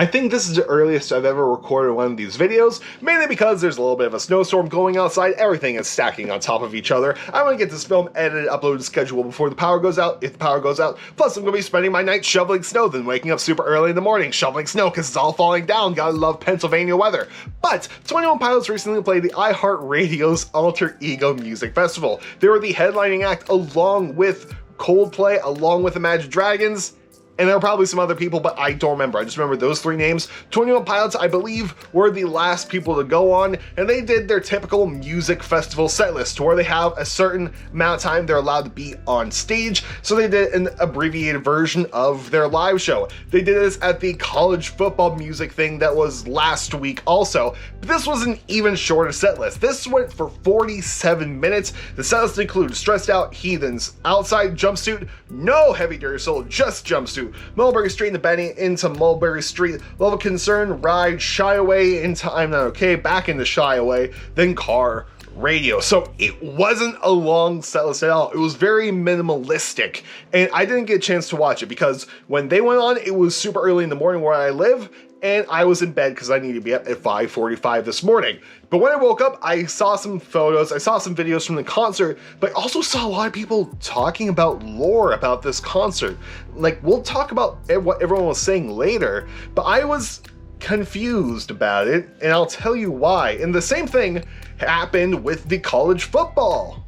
I think this is the earliest I've ever recorded one of these videos, mainly because there's a little bit of a snowstorm going outside, everything is stacking on top of each other. I want to get this film edited, uploaded, scheduled before the power goes out, if the power goes out. Plus, I'm going to be spending my night shoveling snow, then waking up super early in the morning, shoveling snow because it's all falling down. Gotta love Pennsylvania weather. But 21 Pilots recently played the iHeartRadio's Alter Ego Music Festival. They were the headlining act along with Coldplay, along with Imagine Dragons, and there were probably some other people, but I don't remember. I just remember those three names. 21 Pilots, I believe, were the last people to go on, and they did their typical music festival set list, where they have a certain amount of time they're allowed to be on stage, so they did an abbreviated version of their live show. They did this at the college football music thing that was last week also, but this was an even shorter set list. This went for 47 minutes. The set list includes Stressed Out Heathens, Outside Jumpsuit, no Heavy Dirty Soul, just Jumpsuit, Mulberry Street and the Benny into Mulberry Street, Love of Concern, Ride, Shy Away into I'm Not Okay, back into Shy Away, then Car Radio. So it wasn't a long set list at all. It was very minimalistic, and I didn't get a chance to watch it because when they went on, it was super early in the morning where I live, and I was in bed because I needed to be up at 5:45 this morning. But when I woke up, I saw some photos, I saw some videos from the concert, but I also saw a lot of people talking about lore about this concert. Like, we'll talk about what everyone was saying later, but I was confused about it, and I'll tell you why. And the same thing happened with the college football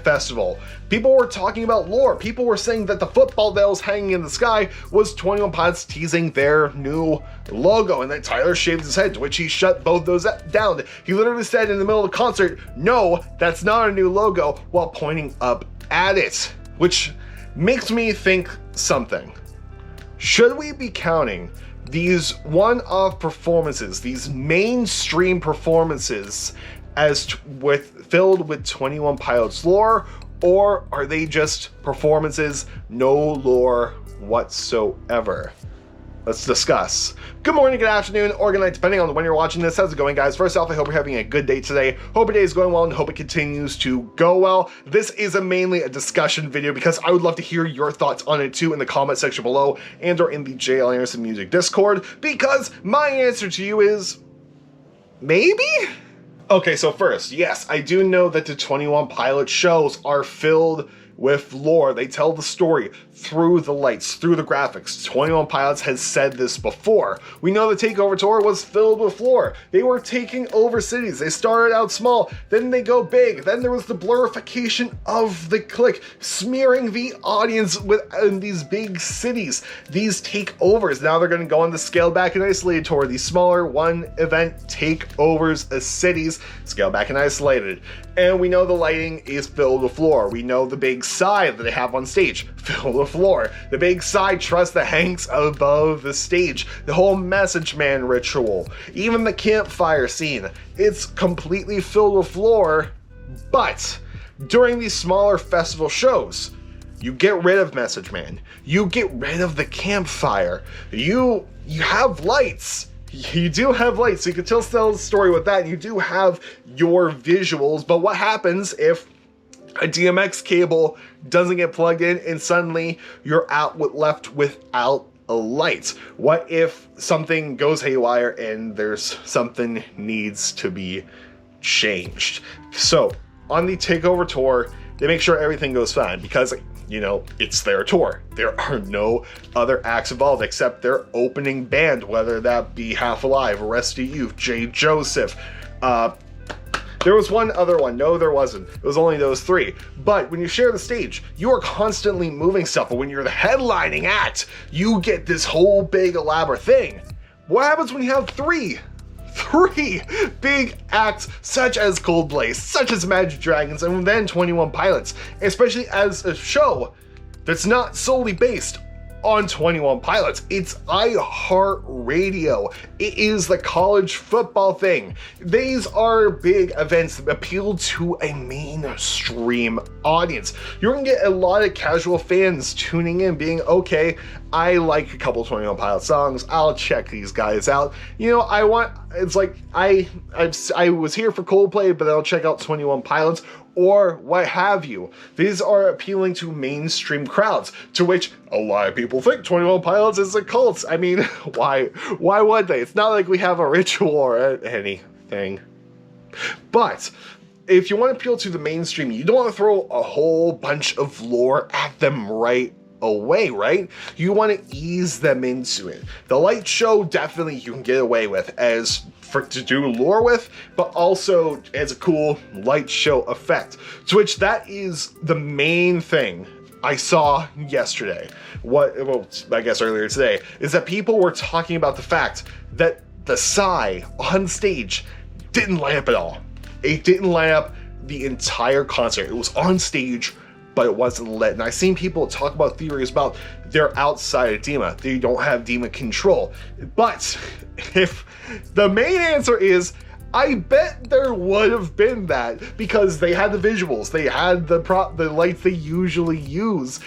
festival. People were talking about lore. People were saying that the football that was hanging in the sky was 21 Pilots teasing their new logo, and that Tyler shaved his head, to which he shut both those down. He literally said in the middle of the concert, "No, that's not a new logo," while pointing up at it, which makes me think something. Should we be counting these one-off performances, these mainstream performances, as filled with 21 Pilots lore, or are they just performances, no lore whatsoever? Let's discuss. Good morning, good afternoon, or good night, depending on when you're watching this. How's it going, guys? First off, I hope you're having a good day today. Hope your day is going well and hope it continues to go well. This is mainly a discussion video because I would love to hear your thoughts on it too in the comment section below and or in the JLAndersonMusic Discord, because my answer to you is maybe? Okay, so first, yes, I do know that the 21 Pilots shows are filled with lore. They tell the story through the lights, through the graphics. 21 Pilots has said this before. We know the Takeover Tour was filled with lore. They were taking over cities. They started out small, then they go big. Then there was the blurification of the clique, smearing the audience in these big cities. These takeovers, now they're going to go on the scaled back and isolated tour. These smaller one event takeovers of cities, scaled back and isolated. And we know the lighting is filled with lore. We know the big side that they have on stage, filled with lore. The big side truss that hangs above the stage. The whole Message Man ritual. Even the campfire scene. It's completely filled with lore, but during these smaller festival shows, you get rid of Message Man. You get rid of the campfire. You have lights. You do have lights, so you can tell the story with that. You do have your visuals, but what happens if a DMX cable doesn't get plugged in and suddenly you're left without a light? What if something goes haywire and there's something needs to be changed? So on the Takeover Tour, they make sure everything goes fine because, you know, it's their tour. There are no other acts involved except their opening band, whether that be Half Alive, Arrested Youth, J. Joseph. There was one other one. No, there wasn't. It was only those three. But when you share the stage, you are constantly moving stuff. But when you're the headlining act, you get this whole big elaborate thing. What happens when you have three big acts such as Coldplay, such as Imagine Dragons, and then 21 Pilots, especially as a show that's not solely based on 21 Pilots. It's iHeartRadio. It is the college football thing. These are big events that appeal to a mainstream audience. You're gonna get a lot of casual fans tuning in being, okay, I like a couple 21 Pilots songs. I'll check these guys out. You know, I was here for Coldplay, but I'll check out 21 Pilots or what have you. These are appealing to mainstream crowds, to which a lot of people think 21 Pilots is a cult. I mean, why would they? It's not like we have a ritual or anything. But if you want to appeal to the mainstream, you don't want to throw a whole bunch of lore at them right away, right? You want to ease them into it. The light show, definitely you can get away with to do lore with, but also as a cool light show effect. To which that is the main thing I saw yesterday. I guess earlier today, is that people were talking about the fact that the Psy on stage didn't light up at all. It didn't light up the entire concert. It was on stage, but it wasn't lit. And I've seen people talk about theories about they're outside of Dima. They don't have Dima control. But if the main answer is, I bet there would have been that, because they had the visuals, they had the lights they usually use.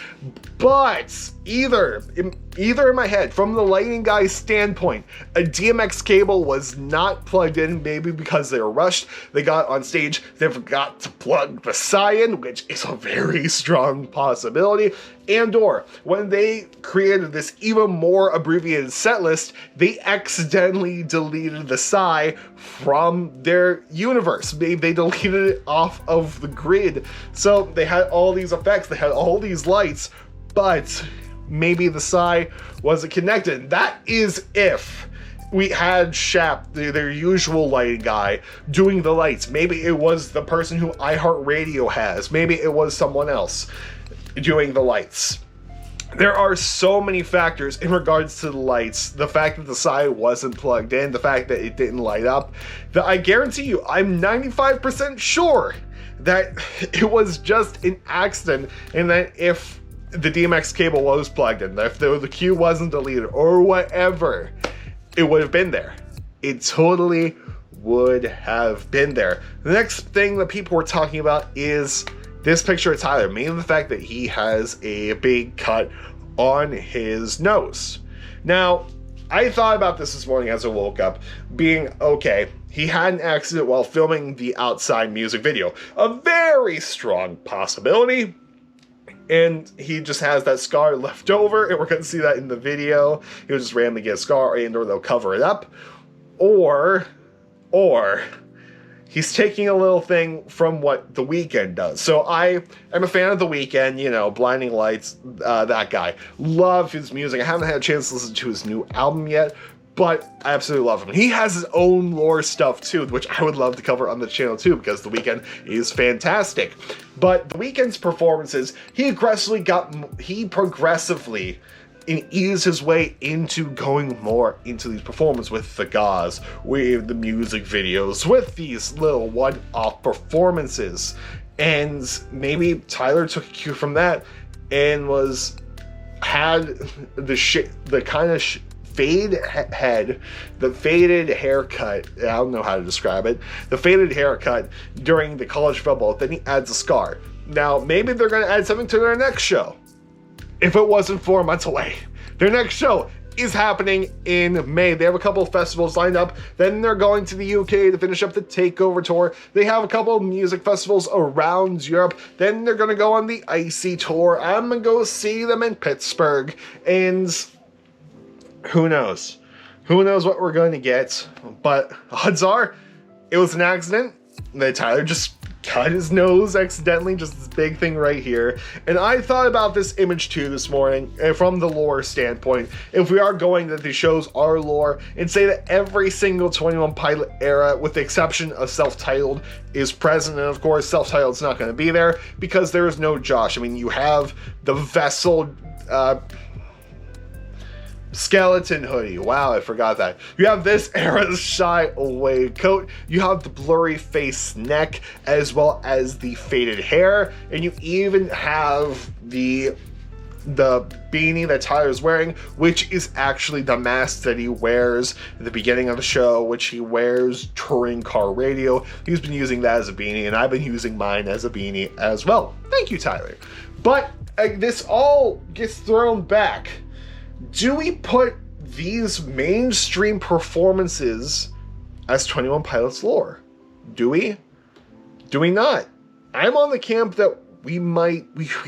But either in my head, from the lighting guy's standpoint, a DMX cable was not plugged in, maybe because they were rushed. They got on stage, they forgot to plug the Psy in, which is a very strong possibility. And/or when they created this even more abbreviated set list, they accidentally deleted the Psy from their universe. They deleted it off of the grid. So they had all these effects, they had all these lights, but maybe the Psy wasn't connected. That is if we had Shap, their usual lighting guy, doing the lights. Maybe it was the person who iHeartRadio has. Maybe it was someone else doing the lights. There are so many factors in regards to the lights. The fact that the Psy wasn't plugged in, the fact that it didn't light up, that I guarantee you, I'm 95% sure that it was just an accident, and that if the DMX cable was plugged in, if the queue wasn't deleted or whatever, it would have been there. It totally would have been there. The next thing that people were talking about is this picture of Tyler, mainly the fact that he has a big cut on his nose. Now, I thought about this morning as I woke up, being, okay, he had an accident while filming the Outside music video. A very strong possibility. And he just has that scar left over, and we're going to see that in the video. He'll just randomly get a scar, and/or they'll cover it up. Or he's taking a little thing from what The Weeknd does. So I am a fan of The Weeknd, you know, Blinding Lights, that guy. Love his music. I haven't had a chance to listen to his new album yet, but I absolutely love him. He has his own lore stuff too, which I would love to cover on the channel too, because The Weeknd is fantastic. But The Weeknd's performances, he progressively eased his way into going more into these performances with the gauze, with the music videos, with these little one-off performances. And maybe Tyler took a cue from that and had the kind of fade head, the faded haircut, I don't know how to describe it, the faded haircut during the college football, then he adds a scar. Now, maybe they're going to add something to their next show. If it wasn't 4 months away. Their next show is happening in May. They have a couple of festivals lined up. Then they're going to the UK to finish up the Takeover tour. They have a couple of music festivals around Europe. Then they're going to go on the Icy tour. I'm going to go see them in Pittsburgh. And who knows? Who knows what we're going to get? But odds are, it was an accident. That Tyler just cut his nose accidentally, just this big thing right here. And I thought about this image too this morning, from the lore standpoint. If we are going that the shows are lore, and say that every single 21 Pilot era, with the exception of Self-Titled, is present, and of course Self-Titled's not going to be there because there is no Josh. I mean, you have the Vessel skeleton hoodie. Wow, I forgot that. You have this era's Shy Away coat. You have the blurry face neck, as well as the faded hair, and you even have the beanie that Tyler's wearing, which is actually the mask that he wears at the beginning of the show, which he wears touring car radio. He's been using that as a beanie, and I've been using mine as a beanie as well. Thank you, Tyler. But this all gets thrown back Do we put these mainstream performances as 21 Pilots lore? Do we? Do we not? I'm on the camp that we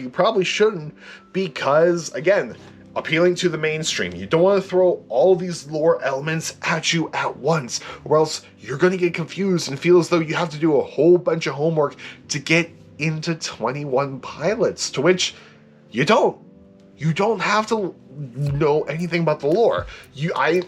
probably shouldn't, because, again, appealing to the mainstream. You don't want to throw all these lore elements at you at once, or else you're going to get confused and feel as though you have to do a whole bunch of homework to get into 21 Pilots, to which you don't. You don't have to know anything about the lore. I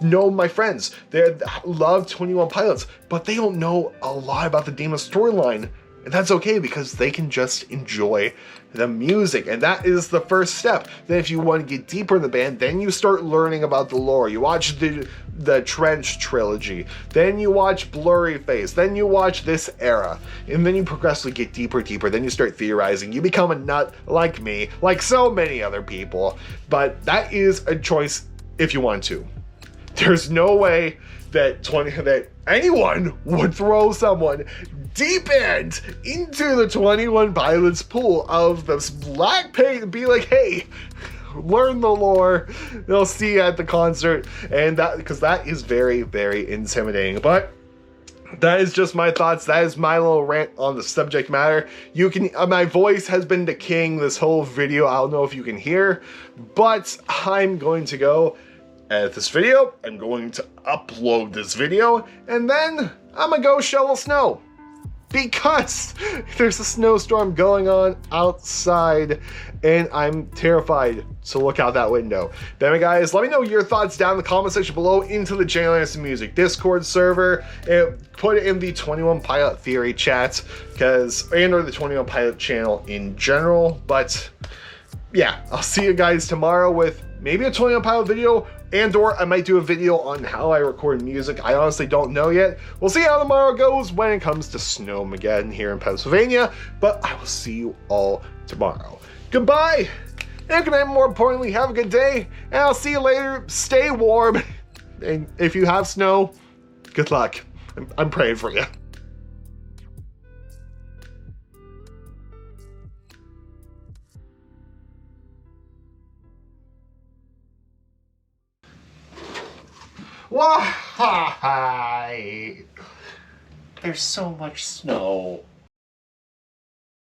know my friends, they love 21 Pilots, but they don't know a lot about the Demon storyline. And that's okay, because they can just enjoy the music. And that is the first step. Then if you want to get deeper in the band, then you start learning about the lore. You watch the Trench trilogy. Then you watch Blurry Face. Then you watch this era. And then you progressively get deeper. Then you start theorizing. You become a nut like me, like so many other people. But that is a choice if you want to. There's no way that anyone would throw someone deep end into the 21 Pilots pool of this black paint and be like, hey, learn the lore. They'll see you at the concert. And because that is very, very intimidating. But that is just my thoughts. That is my little rant on the subject matter. You can, my voice has been decaying this whole video. I don't know if you can hear, but I'm going to go edit this video. I'm going to upload this video, and then I'm gonna go shovel snow, because there's a snowstorm going on outside and I'm terrified to look out that window. Anyway, guys, let me know your thoughts down in the comment section below into the JLAndersonMusic Discord server, and put it in the 21 Pilot Theory chat, or the 21 Pilot channel in general. But yeah, I'll see you guys tomorrow with maybe a 21 Pilot video, or I might do a video on how I record music. I honestly don't know yet. We'll see how tomorrow goes when it comes to Snowmageddon here in Pennsylvania, but I will see you all tomorrow. Goodbye, and good night, more importantly, have a good day, and I'll see you later. Stay warm, and if you have snow, good luck. I'm praying for you. Why? There's so much snow.